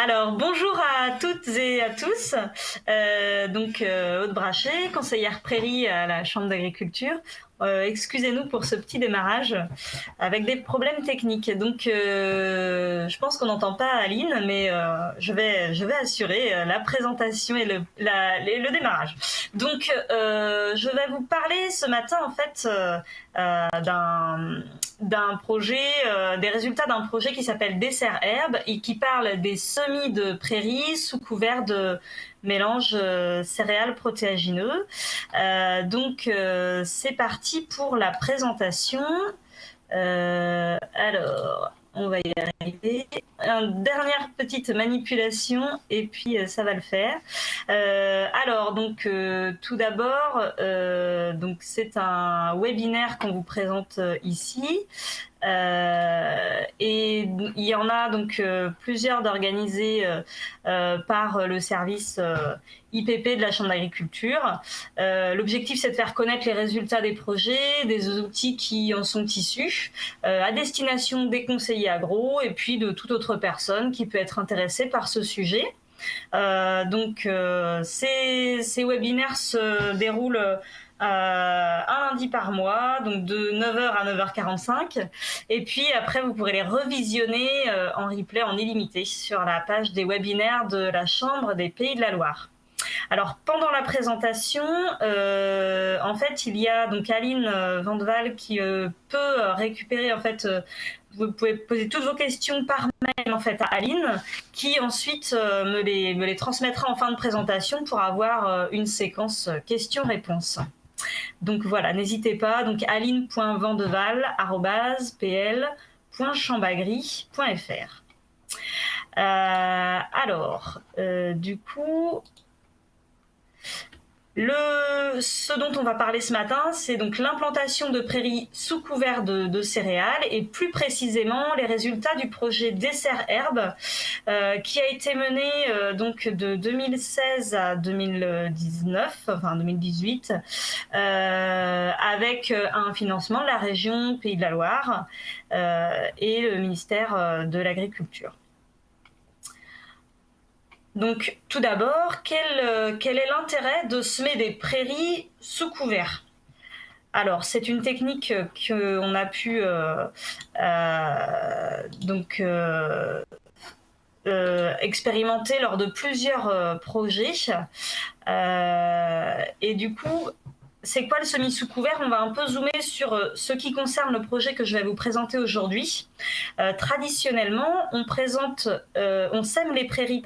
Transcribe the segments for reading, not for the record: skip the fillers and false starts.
Alors, bonjour à toutes et à tous. Aude Brachet, conseillère prairie à la Chambre d'agriculture. Excusez-nous pour ce petit démarrage avec des problèmes techniques. Je pense qu'on n'entend pas Aline, mais je vais assurer la présentation et le démarrage. Je vais vous parler ce matin, en fait, d'un projet, des résultats d'un projet qui s'appelle Dessert Herbe et qui parle des semis de prairies sous couvert de mélange céréales protéagineux. C'est parti pour la présentation. Alors, on va y arriver. Une dernière petite manipulation et puis ça va le faire. Tout d'abord, c'est un webinaire qu'on vous présente ici. Et il y en a plusieurs d'organisés par le service IPP de la Chambre d'agriculture. L'objectif, c'est de faire connaître les résultats des projets, des outils qui en sont issus, à destination des conseillers agro et puis de toute autre personne qui peut être intéressée par ce sujet. Ces webinaires se déroulent un lundi par mois, donc de 9h à 9h45. Et puis après, vous pourrez les revisionner en replay en illimité sur la page des webinaires de la Chambre des Pays de la Loire. Alors, pendant la présentation, en fait, il y a donc Aline Vandeval qui peut récupérer, en fait, vous pouvez poser toutes vos questions par mail, en fait, à Aline, qui ensuite me les transmettra en fin de présentation pour avoir une séquence questions-réponses. Donc voilà, n'hésitez pas, donc aline.vandeval@pl.chambagri.fr. Ce dont on va parler ce matin, c'est donc l'implantation de prairies sous couvert de céréales et plus précisément les résultats du projet Dessert Herbe qui a été mené de 2016 à 2018 avec un financement de la région Pays de la Loire et le ministère de l'Agriculture. Donc, tout d'abord, quel est l'intérêt de semer des prairies sous couvert ? Alors, c'est une technique qu'on a pu expérimenter lors de plusieurs projets. Et du coup, c'est quoi le semis sous couvert ? On va un peu zoomer sur ce qui concerne le projet que je vais vous présenter aujourd'hui. Traditionnellement, on sème les prairies,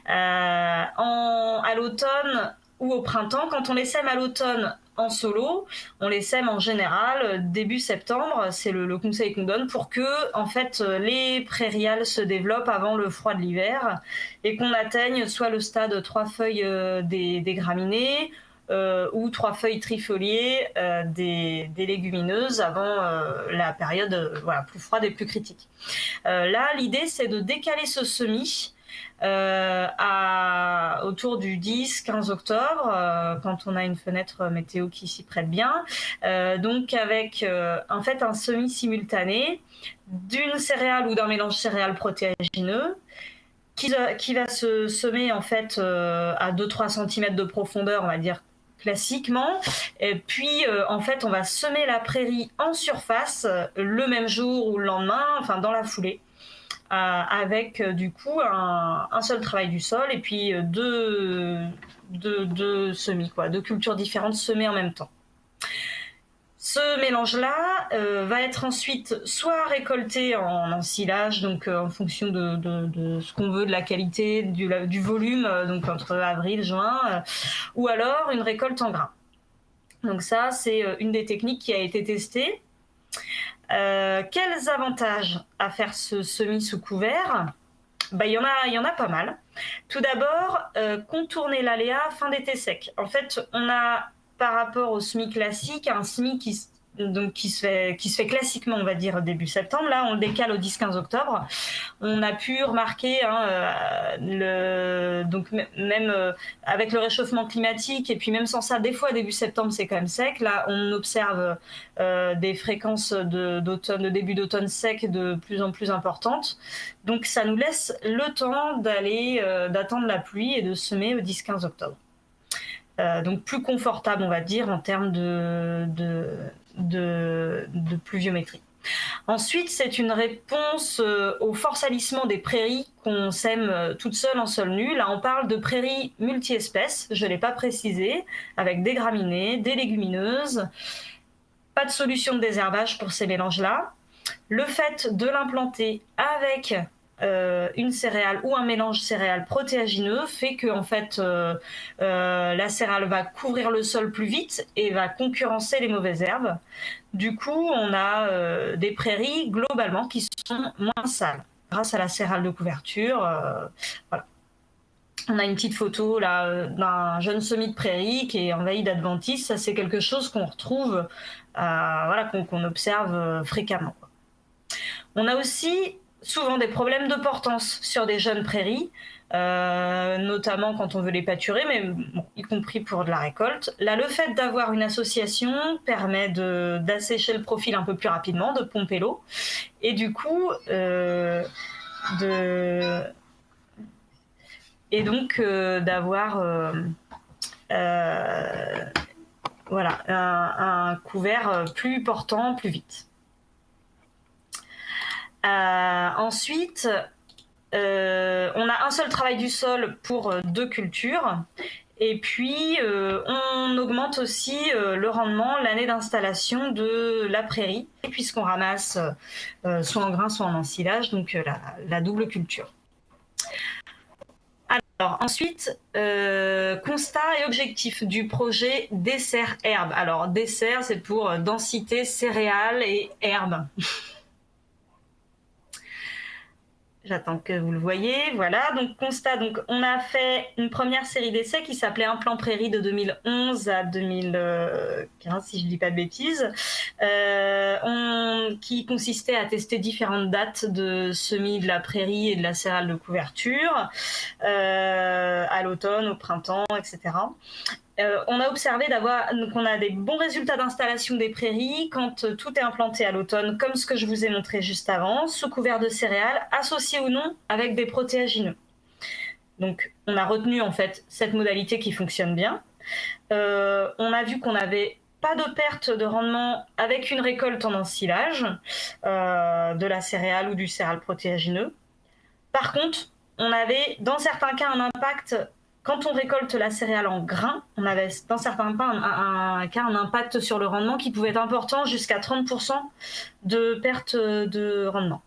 à l'automne ou au printemps. Quand on les sème à l'automne en solo, on les sème en général début septembre, c'est le conseil qu'on donne pour que en fait les prairiales se développent avant le froid de l'hiver et qu'on atteigne soit le stade 3 feuilles des graminées ou 3 feuilles trifoliées des légumineuses avant la période plus froide et plus critique. Là, l'idée, c'est de décaler ce semis autour du 10-15 octobre, quand on a une fenêtre météo qui s'y prête bien, avec en fait un semis simultané d'une céréale ou d'un mélange céréales protéagineux qui va se semer en fait à 2-3 cm de profondeur, on va dire classiquement, et puis en fait on va semer la prairie en surface le même jour ou le lendemain, enfin dans la foulée. Avec du coup un seul travail du sol et puis deux semis, deux cultures différentes semées en même temps. Ce mélange-là va être ensuite soit récolté en ensilage, donc en fonction de ce qu'on veut, de la qualité, du volume, donc entre avril, juin, ou alors une récolte en grains. Donc ça, c'est une des techniques qui a été testée. Quels avantages à faire ce semis sous couvert ? Il y en a pas mal. Tout d'abord, contourner l'aléa fin d'été sec. En fait, on a par rapport au semis classique un semis qui donc qui se fait classiquement, on va dire, début septembre. Là, on le décale au 10-15 octobre. On a pu remarquer, donc même avec le réchauffement climatique, et puis même sans ça, des fois, début septembre, c'est quand même sec. Là, on observe des fréquences de début d'automne sec de plus en plus importantes. Donc, ça nous laisse le temps d'attendre la pluie et de semer au 10-15 octobre. Donc plus confortable, on va dire, en termes de pluviométrie. Ensuite, c'est une réponse au fort salissement des prairies qu'on sème toutes seules en sol nu. Là, on parle de prairies multi-espèces, je ne l'ai pas précisé, avec des graminées, des légumineuses. Pas de solution de désherbage pour ces mélanges-là. Le fait de l'implanter avec une céréale ou un mélange céréales protéagineux fait que en fait, la céréale va couvrir le sol plus vite et va concurrencer les mauvaises herbes. Du coup, on a des prairies globalement qui sont moins sales grâce à la céréale de couverture. Voilà. On a une petite photo là d'un jeune semis de prairie qui est envahi d'adventices. Ça, c'est quelque chose qu'on retrouve, voilà, qu'on observe fréquemment. On a aussi souvent des problèmes de portance sur des jeunes prairies, notamment quand on veut les pâturer, mais bon, y compris pour de la récolte. Là, le fait d'avoir une association permet d'assécher le profil un peu plus rapidement, de pomper l'eau, et du coup, d'avoir voilà, un couvert plus portant plus vite. Ensuite, on a un seul travail du sol pour 2 cultures. Et puis, on augmente aussi le rendement l'année d'installation de la prairie, puisqu'on ramasse soit en grain, soit en ensilage, donc la double culture. Alors, ensuite, constat et objectif du projet Dessert Herbe. Alors, dessert, c'est pour densité céréales et herbes. J'attends que vous le voyez. Voilà, donc constat. Donc, on a fait une première série d'essais qui s'appelait Un plan prairie de 2011 à 2015, si je ne dis pas de bêtises, qui consistait à tester différentes dates de semis de la prairie et de la céréale de couverture, à l'automne, au printemps, etc. On a observé qu'on a des bons résultats d'installation des prairies quand tout est implanté à l'automne, comme ce que je vous ai montré juste avant, sous couvert de céréales, associés ou non avec des protéagineux. Donc, on a retenu en fait cette modalité qui fonctionne bien. On a vu qu'on n'avait pas de perte de rendement avec une récolte en ensilage de la céréale ou du céréal protéagineux. Par contre, on avait dans certains cas un impact. Quand on récolte la céréale en grains, on avait dans certains cas un impact sur le rendement qui pouvait être important, jusqu'à 30% de perte de rendement.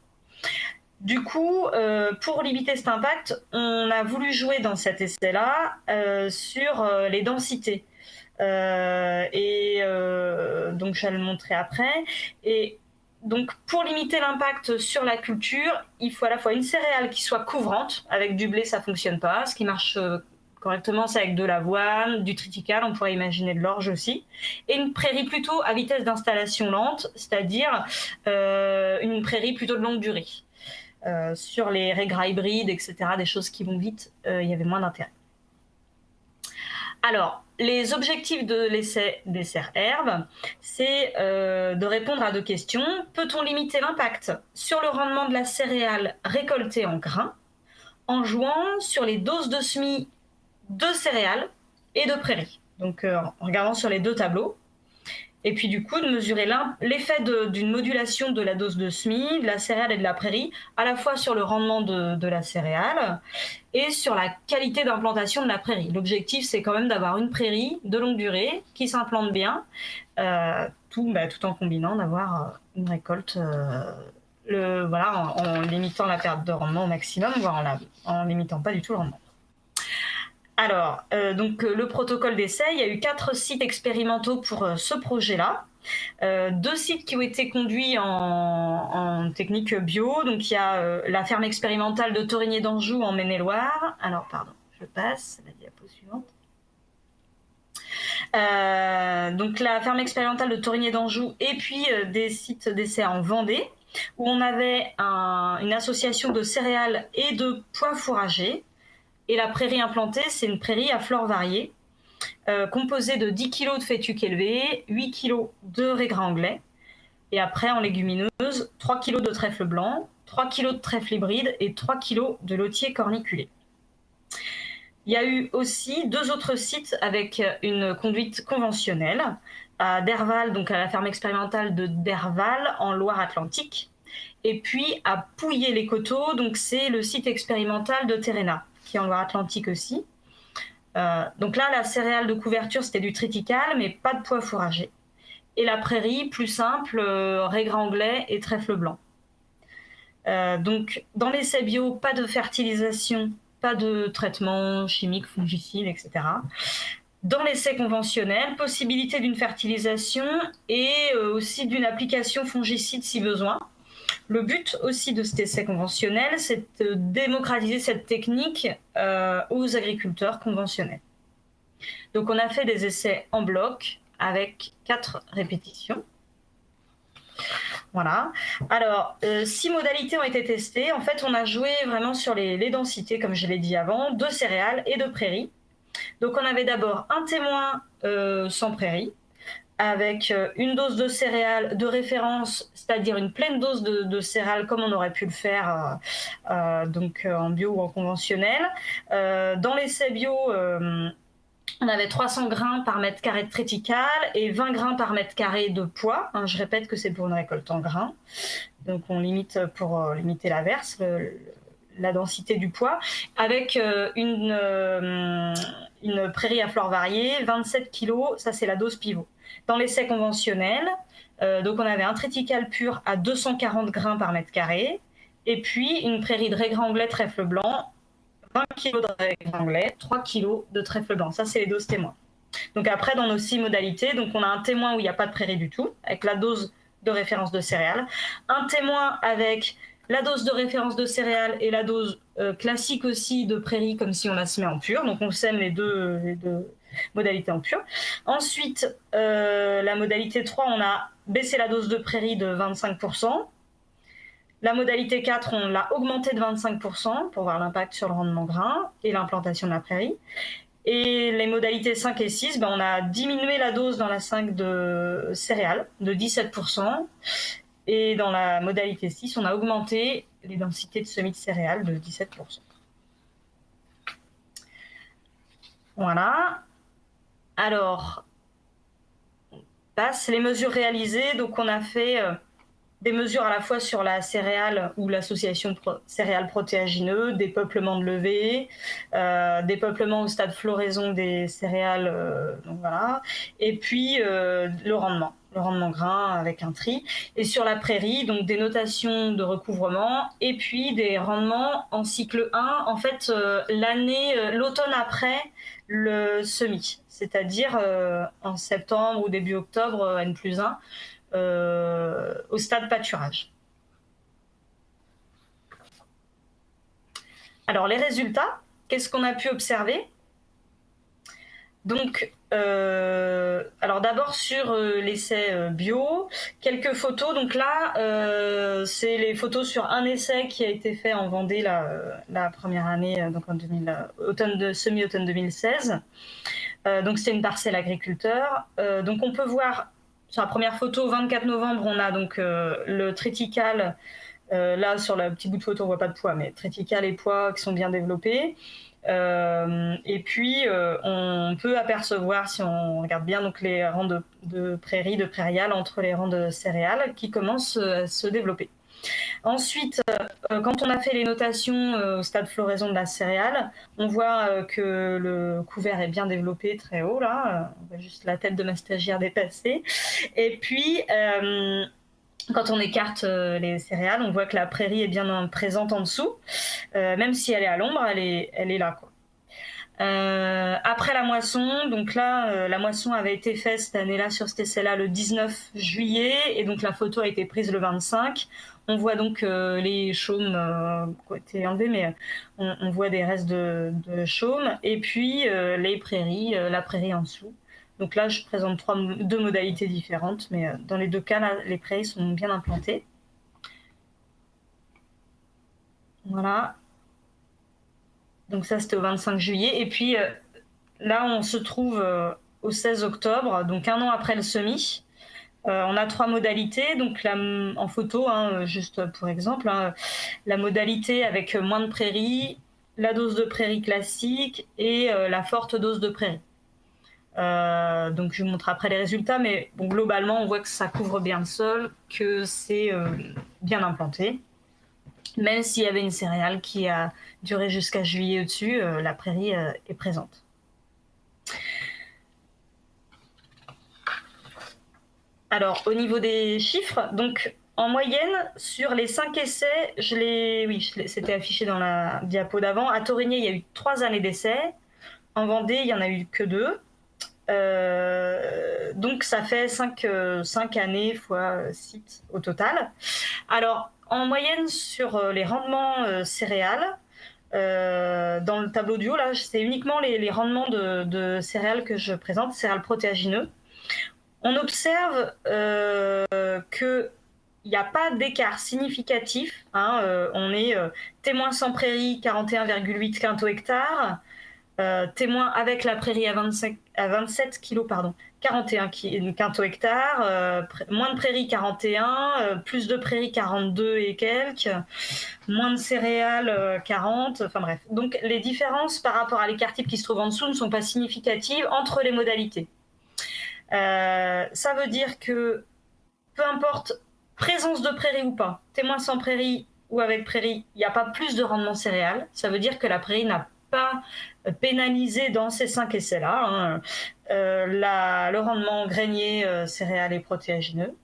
Du coup, pour limiter cet impact, on a voulu jouer dans cet essai-là sur les densités. Donc, je vais le montrer après. Et donc, pour limiter l'impact sur la culture, il faut à la fois une céréale qui soit couvrante. Avec du blé, ça ne fonctionne pas. Ce qui marche correctement, c'est avec de l'avoine, du triticale, on pourrait imaginer de l'orge aussi, et une prairie plutôt à vitesse d'installation lente, c'est-à-dire une prairie plutôt de longue durée. Sur les raigrats hybrides, etc., des choses qui vont vite, il y avait moins d'intérêt. Alors, les objectifs de l'essai Dessert Herbe, c'est de répondre à 2 questions. Peut-on limiter l'impact sur le rendement de la céréale récoltée en grains en jouant sur les doses de semis de céréales et de prairies. Donc, en regardant sur les 2 tableaux. Et puis, du coup, de mesurer l'effet d'une modulation de la dose de semis, de la céréale et de la prairie, à la fois sur le rendement de la céréale et sur la qualité d'implantation de la prairie. L'objectif, c'est quand même d'avoir une prairie de longue durée qui s'implante bien, tout en combinant d'avoir une récolte en limitant la perte de rendement au maximum, voire en limitant pas du tout le rendement. Alors, donc le protocole d'essai, il y a eu 4 sites expérimentaux pour ce projet-là. 2 sites qui ont été conduits en technique bio. Donc, il y a la ferme expérimentale de Torigné d'Anjou en Maine-et-Loire. Alors, pardon, je passe à la diapo suivante. Donc la ferme expérimentale de Torigné d'Anjou et puis des sites d'essai en Vendée, où on avait une association de céréales et de pois fourragers. Et la prairie implantée, c'est une prairie à fleurs variées, composée de 10 kg de fétuque élevé, 8 kg de raigrats anglais, et après en légumineuses, 3 kg de trèfle blanc, 3 kg de trèfle hybride et 3 kg de lotier corniculé. Il y a eu aussi 2 autres sites avec une conduite conventionnelle, à Derval, donc à la ferme expérimentale de Derval, en Loire-Atlantique, et puis à Pouillé-les-Coteaux, donc c'est le site expérimental de Terrena, qui est en Loire-Atlantique aussi. Donc là, la céréale de couverture, c'était du triticale, mais pas de pois fourragé. Et la prairie, plus simple, raigrats anglais et trèfle blanc. Donc, dans l'essai bio, pas de fertilisation, pas de traitement chimique, fongicide, etc. Dans l'essai conventionnel, possibilité d'une fertilisation et aussi d'une application fongicide si besoin. Le but aussi de cet essai conventionnel, c'est de démocratiser cette technique aux agriculteurs conventionnels. Donc on a fait des essais en bloc avec 4 répétitions. Voilà. Alors, 6 modalités ont été testées. En fait, on a joué vraiment sur les densités, comme je l'ai dit avant, de céréales et de prairies. Donc on avait d'abord un témoin sans prairie, avec une dose de céréales de référence, c'est-à-dire une pleine dose de céréales comme on aurait pu le faire donc en bio ou en conventionnel. Dans l'essai bio, on avait 300 grains par mètre carré de triticale et 20 grains par mètre carré de pois. Je répète que c'est pour une récolte en grains. Donc on limite pour limiter l'averse, la densité du pois, avec une prairie à fleurs variées, 27 kg, ça c'est la dose pivot. Dans l'essai conventionnel, donc on avait un triticale pur à 240 grains par mètre carré, et puis une prairie de raigrats anglais trèfle blanc, 20 kg de raigrats anglais, 3 kg de trèfle blanc. Ça, c'est les doses témoins. Donc après, dans nos 6 modalités, donc on a un témoin où il n'y a pas de prairie du tout, avec la dose de référence de céréales, un témoin avec la dose de référence de céréales et la dose classique aussi de prairie, comme si on la semait en pur. Donc on sème les deux modalités en pur. Ensuite, la modalité 3, on a baissé la dose de prairie de 25%. La modalité 4, on l'a augmentée de 25% pour voir l'impact sur le rendement grain et l'implantation de la prairie. Et les modalités 5 et 6, on a diminué la dose dans la 5 de céréales de 17%. Et dans la modalité 6, on a augmenté les densités de semis de céréales de 17%. Voilà. Alors, on passe les mesures réalisées. Donc, on a fait des mesures à la fois sur la céréale ou l'association céréales protéagineux, des peuplements de levée, des peuplements au stade floraison des céréales, donc voilà, et puis le rendement grain avec un tri, et sur la prairie, donc des notations de recouvrement, et puis des rendements en cycle 1, en fait l'automne après le semis, c'est-à-dire en septembre ou début octobre, N+1, au stade pâturage. Alors les résultats, qu'est-ce qu'on a pu observer? Donc, alors d'abord sur l'essai bio, quelques photos. Donc là, c'est les photos sur un essai qui a été fait en Vendée la première année, donc en semi-automne 2016. Donc c'était une parcelle agriculteur. Donc on peut voir sur la première photo, 24 novembre, on a donc le triticale. Là, sur le petit bout de photo, on voit pas de pois, mais triticale et pois qui sont bien développés. Et puis, on peut apercevoir, si on regarde bien, donc les rangs de prairies, de prairiales entre les rangs de céréales qui commencent à se développer. Ensuite, quand on a fait les notations au stade floraison de la céréale, on voit que le couvert est bien développé très haut, là. On voit juste la tête de ma stagiaire dépasser. Et puis, quand on écarte les céréales, on voit que la prairie est bien présente en dessous. Même si elle est à l'ombre, elle est là, quoi. Après la moisson, donc là, la moisson avait été faite cette année-là sur cet essai-là le 19 juillet, et donc la photo a été prise le 25. On voit donc les chaumes qui ont été enlevés, mais on voit des restes de chaumes, et puis les prairies, la prairie en dessous. Donc là, je présente deux modalités différentes, mais dans les deux cas, là, les prairies sont bien implantées. Voilà. Donc ça, c'était au 25 juillet. Et puis là, on se trouve au 16 octobre, donc un an après le semis. On a 3 modalités. Donc en photo, hein, juste pour exemple, hein, la modalité avec moins de prairies, la dose de prairie classique et la forte dose de prairie. Donc je vous montre après les résultats, mais bon, globalement, on voit que ça couvre bien le sol, que c'est bien implanté. Même s'il y avait une céréale qui a duré jusqu'à juillet au-dessus, la prairie est présente. Alors, au niveau des chiffres, donc en moyenne, sur les 5 essais, c'était affiché dans la diapo d'avant. À Torigné, il y a eu 3 années d'essais. En Vendée, il n'y en a eu que 2. Donc ça fait 5 années fois sites au total. Alors, en moyenne, sur les rendements céréales, dans le tableau du haut, là, c'est uniquement les rendements de céréales que je présente, céréales protéagineux. On observe qu'il n'y a pas d'écart significatif. Hein, on est témoin sans prairie, 41,8 quinto-hectares. Témoin avec la prairie à 27 kg, 41 quinto-hectares, moins de prairie 41, plus de prairie 42 et quelques, moins de céréales 40, enfin bref. Donc les différences par rapport à l'écart type qui se trouve en dessous ne sont pas significatives entre les modalités. Ça veut dire que peu importe présence de prairie ou pas, témoin sans prairie ou avec prairie, il n'y a pas plus de rendement céréal. Ça veut dire que la prairie n'a pas pénalisé dans ces 5 essais-là. Hein. Le rendement grainé, céréal et protéagineux,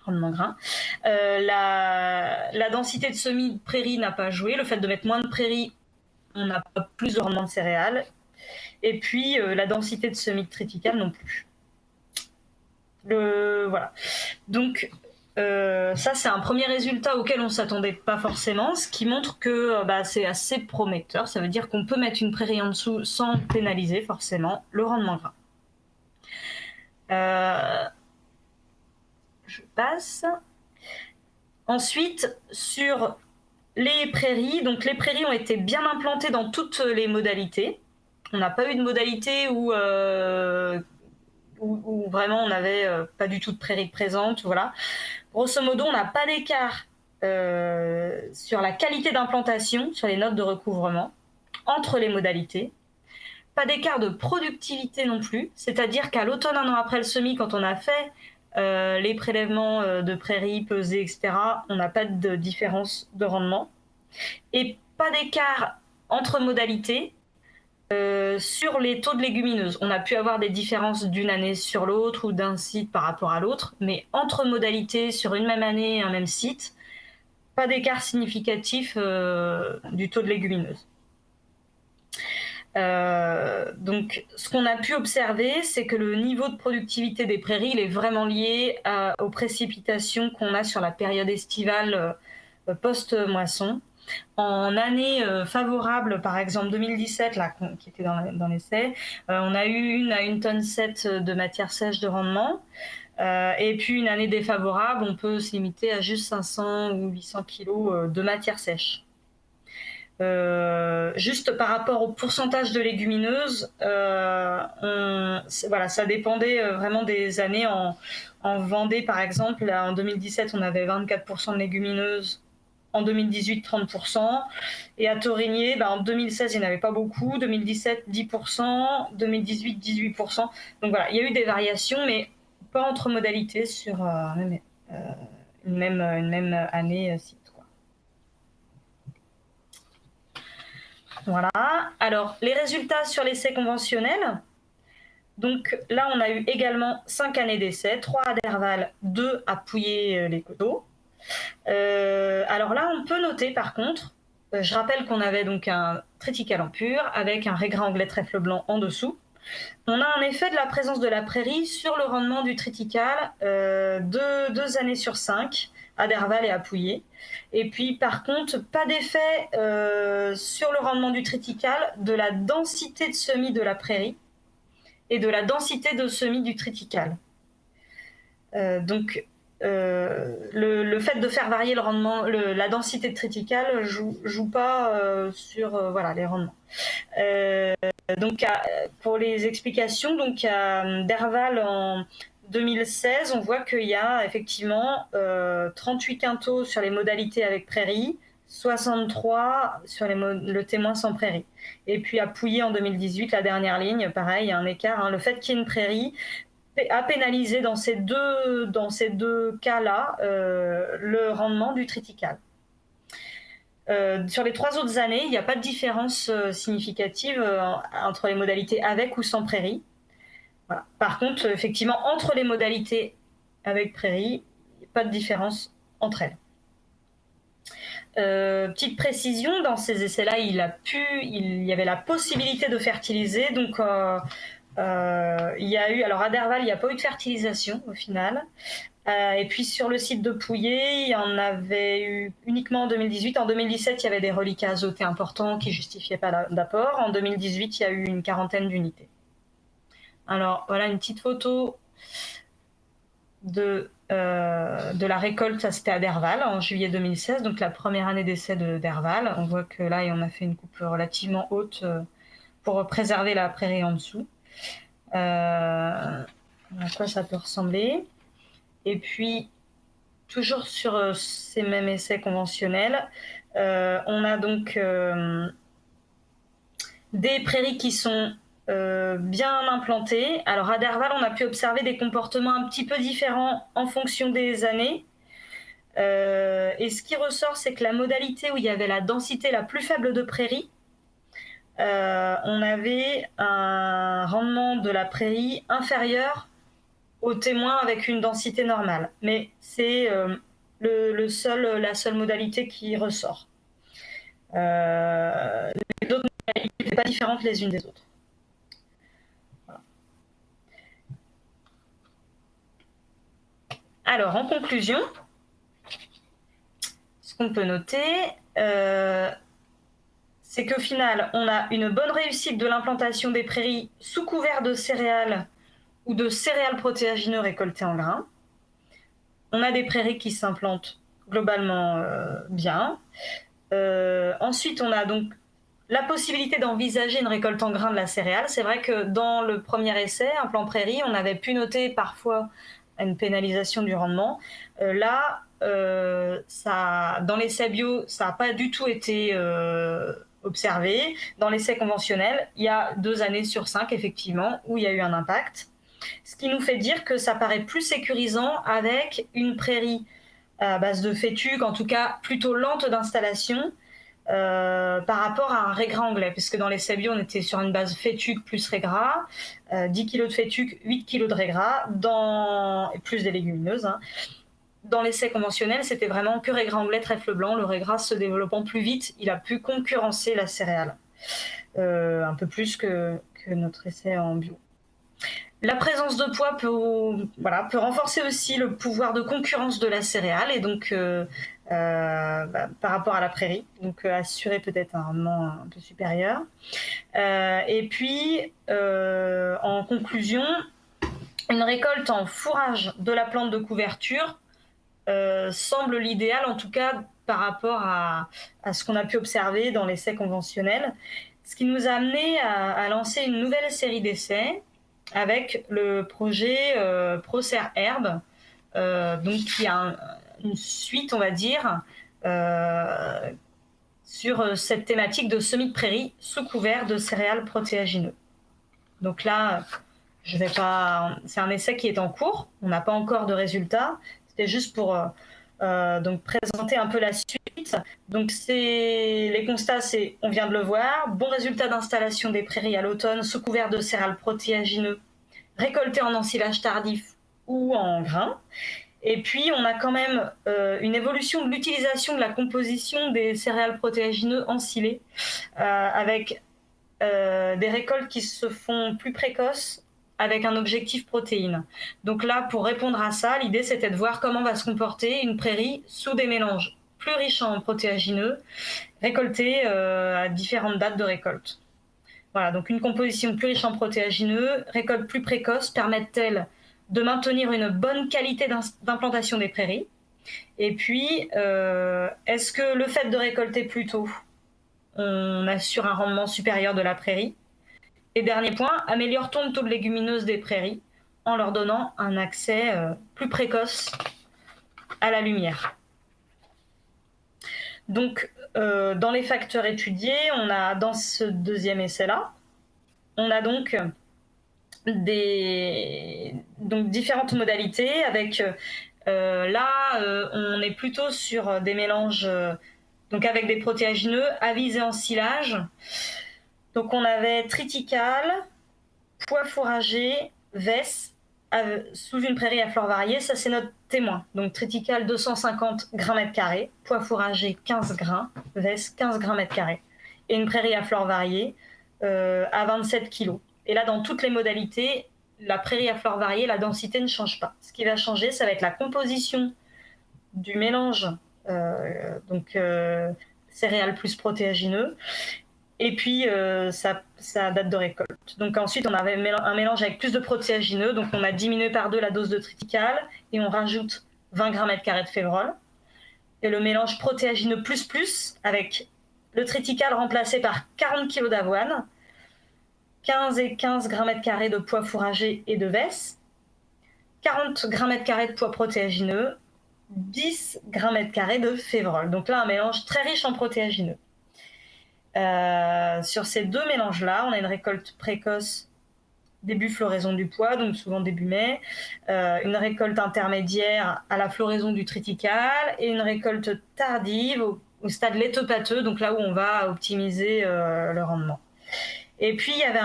rendement grain. La densité de semis de prairie n'a pas joué. Le fait de mettre moins de prairie, on n'a pas plus de rendement de céréales. Et puis la densité de semis de triticale non plus. Voilà. Donc ça, c'est un premier résultat auquel on ne s'attendait pas forcément, ce qui montre que c'est assez prometteur. Ça veut dire qu'on peut mettre une prairie en dessous sans pénaliser forcément le rendement grain. Je passe. Ensuite, sur les prairies, donc les prairies ont été bien implantées dans toutes les modalités. On n'a pas eu de modalité où vraiment on n'avait pas du tout de prairies présentes. Voilà. Grosso modo, on n'a pas d'écart sur la qualité d'implantation, sur les notes de recouvrement, entre les modalités. Pas d'écart de productivité non plus, c'est-à-dire qu'à l'automne, un an après le semis, quand on a fait les prélèvements de prairies, pesées, etc., on n'a pas de différence de rendement. Et pas d'écart entre modalités sur les taux de légumineuses. On a pu avoir des différences d'une année sur l'autre ou d'un site par rapport à l'autre, mais entre modalités sur une même année et un même site, pas d'écart significatif du taux de légumineuses. Donc, ce qu'on a pu observer, c'est que le niveau de productivité des prairies, il est vraiment lié aux précipitations qu'on a sur la période estivale post-moisson. En année favorable, par exemple 2017, là, qui était dans l'essai, on a eu à 1,7 tonne de matière sèche de rendement. Et puis une année défavorable, on peut se limiter à juste 500 ou 800 kg de matière sèche. Juste par rapport au pourcentage de légumineuses, voilà, ça dépendait vraiment des années. En Vendée, par exemple, en 2017, on avait 24% de légumineuses. En 2018, 30%. Et à Torigné, en 2016, il n'y en avait pas beaucoup. 2017, 10%. 2018, 18%. Donc voilà, il y a eu des variations, mais pas entre modalités sur une même année site. Voilà. Alors, les résultats sur l'essai conventionnel. Donc là, on a eu également 5 années d'essai, 3 à Derval, 2 à Pouillé-les-Coteaux. Alors là, on peut noter par contre, je rappelle qu'on avait donc un triticale en pur avec un raigrain anglais trèfle blanc en dessous. On a un effet de la présence de la prairie sur le rendement du triticale 2 années sur 5 à Derval et à Pouillé. Et puis par contre, pas d'effet sur le rendement du triticale de la densité de semis de la prairie et de la densité de semis du triticale. Donc, le fait de faire varier le rendement, la densité de triticale joue pas sur voilà, les rendements. Donc, pour les explications, donc à Derval en 2016, on voit qu'il y a effectivement 38 quintaux sur les modalités avec prairie, 63 sur le témoin sans prairie. Et puis à Pouilly en 2018, la dernière ligne, pareil, il y a un écart. Hein. Le fait qu'il y ait une prairie a pénalisé dans ces deux cas-là le rendement du triticale. Sur les 3 autres années, il n'y a pas de différence significative entre les modalités avec ou sans prairie. Voilà. Par contre, effectivement, entre les modalités avec prairie, il n'y a pas de différence entre elles. Petite précision, dans ces essais-là, il y avait la possibilité de fertiliser. Donc, il y a eu, alors à Derval, il n'y a pas eu de fertilisation au final. Et puis sur le site de Pouilly, il y en avait eu uniquement en 2018. En 2017, il y avait des reliquats azotés importants qui ne justifiaient pas d'apport. En 2018, il y a eu une 40aine d'unités. Alors voilà une petite photo de la récolte, ça c'était à Derval en juillet 2016, donc la première année d'essai de Derval. On voit que là, on a fait une coupe relativement haute pour préserver la prairie en dessous. À quoi ça peut ressembler. Et puis, toujours sur ces mêmes essais conventionnels, on a donc des prairies qui sont bien implantées. Alors à Derval, on a pu observer des comportements un petit peu différents en fonction des années. Et ce qui ressort, c'est que la modalité où il y avait la densité la plus faible de prairies, on avait un rendement de la prairie inférieur au témoin avec une densité normale. Mais c'est la seule modalité qui ressort. Les autres modalités n'étaient pas différentes les unes des autres. Voilà. Alors, en conclusion, ce qu'on peut noter, c'est qu'au final, on a une bonne réussite de l'implantation des prairies sous couvert de céréales ou de céréales protéagineux récoltés en grains. On a des prairies qui s'implantent globalement bien. Ensuite, on a donc la possibilité d'envisager une récolte en grains de la céréale. C'est vrai que dans le premier essai, un plan prairie, on avait pu noter parfois une pénalisation du rendement. Là, dans l'essai bio, ça n'a pas du tout été observé. Dans l'essai conventionnel, il y a 2 années sur 5, effectivement, où il y a eu un impact. Ce qui nous fait dire que ça paraît plus sécurisant avec une prairie à base de fétuque, en tout cas plutôt lente d'installation, par rapport à un régras anglais, puisque dans l'essai bio, on était sur une base fétuque plus régras, 10 kg de fétuque, 8 kg de régras, et plus des légumineuses. Hein. Dans l'essai conventionnel, c'était vraiment que régras anglais, trèfle blanc, le régras se développant plus vite, il a pu concurrencer la céréale, un peu plus que notre essai en bio. La présence de poids peut renforcer aussi le pouvoir de concurrence de la céréale et donc par rapport à la prairie, donc assurer peut-être un rendement un peu supérieur. Et puis, en conclusion, une récolte en fourrage de la plante de couverture semble l'idéal, en tout cas par rapport à ce qu'on a pu observer dans l'essai conventionnel, ce qui nous a amené à lancer une nouvelle série d'essais avec le projet Procer Herbe, donc qui a une suite, on va dire, sur cette thématique de semis de prairie sous couvert de céréales protéagineux. Donc là, c'est un essai qui est en cours, on n'a pas encore de résultats, c'était juste pour donc présenter un peu la suite. Donc les constats, on vient de le voir, bon résultat d'installation des prairies à l'automne sous couvert de céréales protéagineux récoltées en ensilage tardif ou en grains. Et puis on a quand même une évolution de l'utilisation de la composition des céréales protéagineux ensilées avec des récoltes qui se font plus précoces avec un objectif protéine. Donc là, pour répondre à ça, l'idée c'était de voir comment va se comporter une prairie sous des mélanges plus riches en protéagineux, récoltés à différentes dates de récolte. Voilà, donc une composition plus riche en protéagineux, récolte plus précoce, permettent-elles de maintenir une bonne qualité d'implantation des prairies? Et puis, est-ce que le fait de récolter plus tôt, on assure un rendement supérieur de la prairie? Et dernier point, améliore-t-on le taux de légumineuses des prairies en leur donnant un accès plus précoce à la lumière? Donc, dans les facteurs étudiés, on a dans ce deuxième essai-là, on a donc différentes modalités avec on est plutôt sur des mélanges donc avec des protéagineux avisés en silage. Donc on avait triticale, pois fourragé, vesse sous une prairie à fleurs variées, ça c'est notre témoin. Donc triticale 250 grains mètre carré, pois fourragé 15 grains, vesse 15 grains mètre carré. Et une prairie à fleurs variées à 27 kilos. Et là, dans toutes les modalités, la prairie à fleurs variées, la densité ne change pas. Ce qui va changer, ça va être la composition du mélange, céréales plus protéagineux, et puis sa date de récolte. Donc ensuite, on avait un mélange avec plus de protéagineux, donc on a diminué par 2 la dose de triticale, et on rajoute 20 grammes mètre carré de févrole. Et le mélange protéagineux plus, avec le triticale remplacé par 40 kg d'avoine, 15 et 15 grammes mètre carré de pois fourragés et de vesse, 40 grammes mètre carré de pois protéagineux, 10 grammes mètre carré de févrole. Donc là, un mélange très riche en protéagineux. Sur ces 2 mélanges-là, on a une récolte précoce début floraison du pois, donc souvent début mai, une récolte intermédiaire à la floraison du triticale et une récolte tardive au stade laiteux-pâteux, donc là où on va optimiser le rendement. Et puis il y avait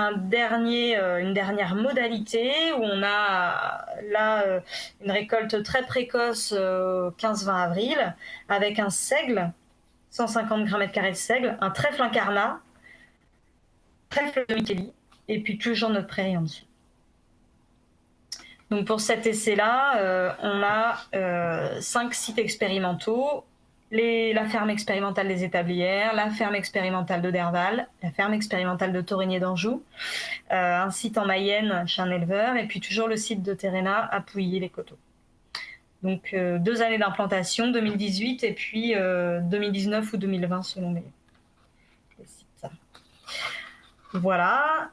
une dernière modalité où on a là une récolte très précoce 15-20 avril avec un seigle, 150 grammes mètre carré de seigle, un trèfle incarnat, trèfle de Micheli, et puis toujours notre prairie en dessous. Donc pour cet essai-là, on a 5 sites expérimentaux. La ferme expérimentale des Établières, la ferme expérimentale de Derval, la ferme expérimentale de Torigné d'Anjou, un site en Mayenne chez un éleveur, et puis toujours le site de Terrena à Pouilly-les-Coteaux. Donc 2 années d'implantation, 2018 et puis 2019 ou 2020 selon les sites. Voilà.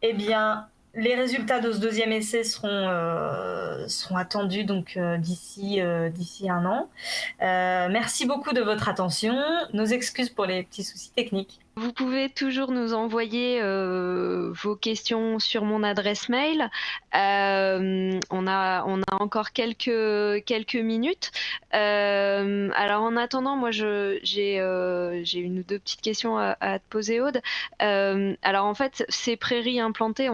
Eh bien, les résultats de ce deuxième essai seront attendus donc d'ici 1 an. Merci beaucoup de votre attention. Nos excuses pour les petits soucis techniques. Vous pouvez toujours nous envoyer vos questions sur mon adresse mail. On a encore quelques minutes. Alors en attendant, moi j'ai 1 ou 2 petites questions à te poser, Aude. Alors en fait, ces prairies implantées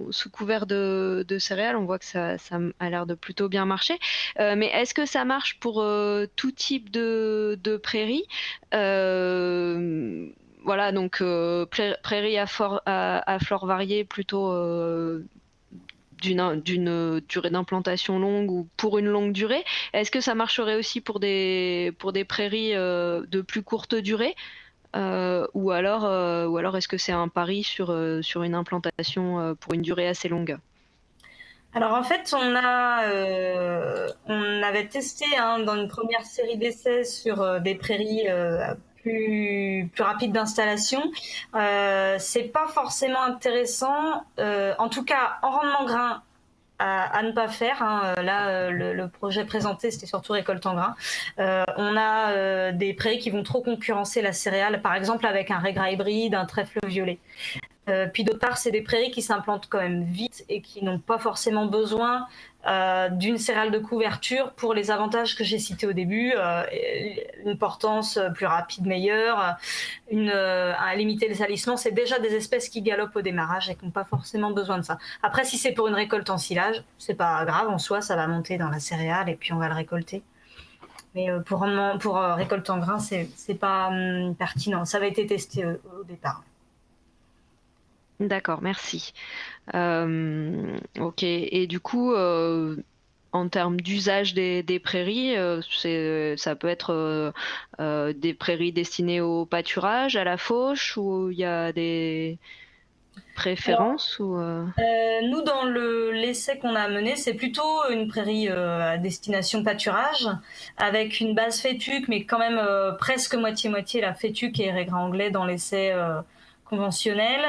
sous couvert de céréales, on voit que ça a l'air de plutôt bien marcher. Mais est-ce que ça marche pour tout type de prairies? Voilà, donc prairie à fleurs variées plutôt d'une durée d'implantation longue ou pour une longue durée. Est-ce que ça marcherait aussi pour des prairies de plus courte durée ou alors est-ce que c'est un pari sur une implantation pour une durée assez longue? Alors en fait, on avait testé dans une première série d'essais sur des prairies plus rapides d'installation. C'est pas forcément intéressant, en tout cas en rendement grain, à ne pas faire. Là, le projet présenté, c'était surtout récolte en grain. On a des prairies qui vont trop concurrencer la céréale, par exemple avec un régras hybride, un trèfle violet. Puis d'autre part, c'est des prairies qui s'implantent quand même vite et qui n'ont pas forcément besoin d'une céréale de couverture pour les avantages que j'ai cités au début, une portance plus rapide, meilleure, à limiter les salissements. C'est déjà des espèces qui galopent au démarrage et qui n'ont pas forcément besoin de ça. Après, si c'est pour une récolte en silage, c'est pas grave, en soi, ça va monter dans la céréale et puis on va le récolter. Mais pour récolte en grain, c'est pas pertinent. Ça avait été testé au départ. D'accord, merci. Ok, et du coup, en termes d'usage des prairies, ça peut être des prairies destinées au pâturage, à la fauche, ou il y a des Alors, préférences ou nous, dans l'essai qu'on a mené, c'est plutôt une prairie à destination pâturage, avec une base fétuque, mais quand même presque moitié-moitié la fétuque et raigrats anglais dans l'essai conventionnel,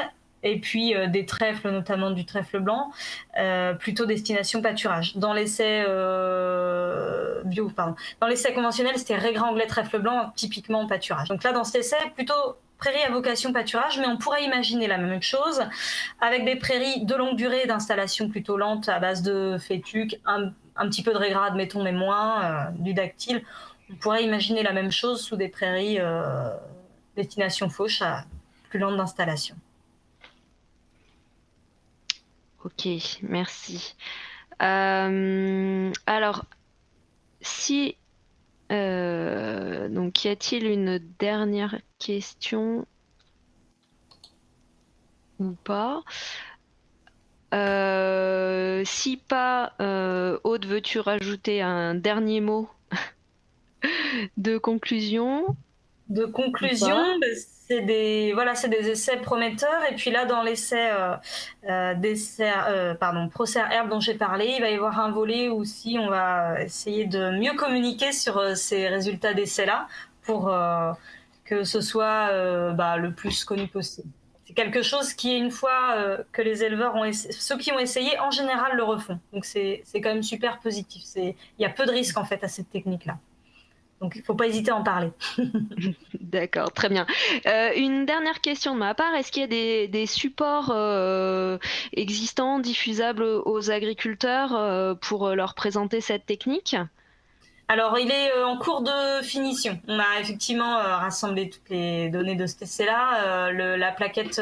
et puis des trèfles, notamment du trèfle blanc, plutôt destination pâturage. Dans l'essai bio, pardon. Dans l'essai conventionnel, c'était raigrats anglais, trèfle blanc, typiquement pâturage. Donc là, dans cet essai, plutôt prairie à vocation pâturage, mais on pourrait imaginer la même chose avec des prairies de longue durée d'installation plutôt lente à base de fétuque, un petit peu de raigrats, admettons, mais moins, du dactyle. On pourrait imaginer la même chose sous des prairies destination fauche à plus lente d'installation. Ok, merci. Alors, si donc, y a-t-il une dernière question ou pas? Si pas, Aude, veux-tu rajouter un dernier mot de conclusion De ou conclusion, pas? c'est des essais prometteurs. Et puis là, dans l'essai Procer Herbe dont j'ai parlé, il va y avoir un volet où aussi on va essayer de mieux communiquer sur ces résultats d'essais-là pour que ce soit le plus connu possible. C'est quelque chose qui, une fois que les éleveurs ceux qui ont essayé, en général, le refont. Donc c'est quand même super positif. Il y a peu de risques en fait à cette technique-là. Donc il ne faut pas hésiter à en parler. D'accord, très bien. Une dernière question de ma part, est-ce qu'il y a des supports existants, diffusables aux agriculteurs pour leur présenter cette technique? Alors, il est en cours de finition. On a effectivement rassemblé toutes les données de cet essai-là. La plaquette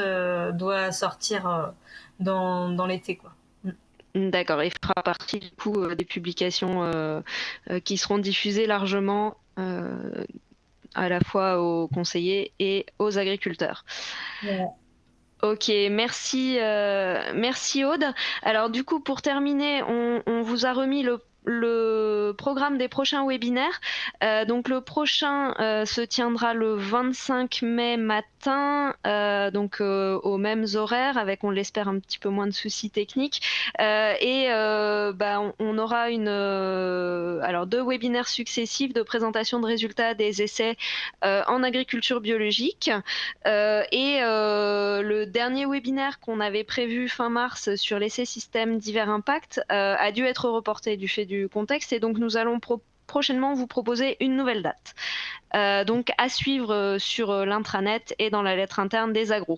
doit sortir dans l'été, quoi. D'accord, il fera partie du coup des publications qui seront diffusées largement à la fois aux conseillers et aux agriculteurs. Ouais. Ok, merci Aude. Alors du coup, pour terminer, on vous a remis le programme des prochains webinaires. Donc le prochain se tiendra le 25 mai matin, aux mêmes horaires, avec, on l'espère, un petit peu moins de soucis techniques. On aura deux webinaires successifs de présentation de résultats des essais en agriculture biologique. Le dernier webinaire qu'on avait prévu fin mars sur l'essai système divers impacts a dû être reporté du fait du contexte, et donc nous allons prochainement vous proposer une nouvelle date. Donc à suivre sur l'intranet et dans la lettre interne des agros.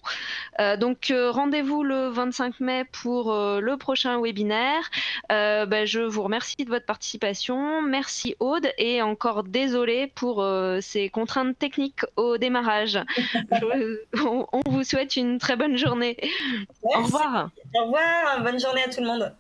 Rendez-vous le 25 mai pour le prochain webinaire. Je vous remercie de votre participation. Merci Aude, et encore désolée pour ces contraintes techniques au démarrage. On vous souhaite une très bonne journée. Au Merci. revoir. Au revoir. Bonne journée à tout le monde.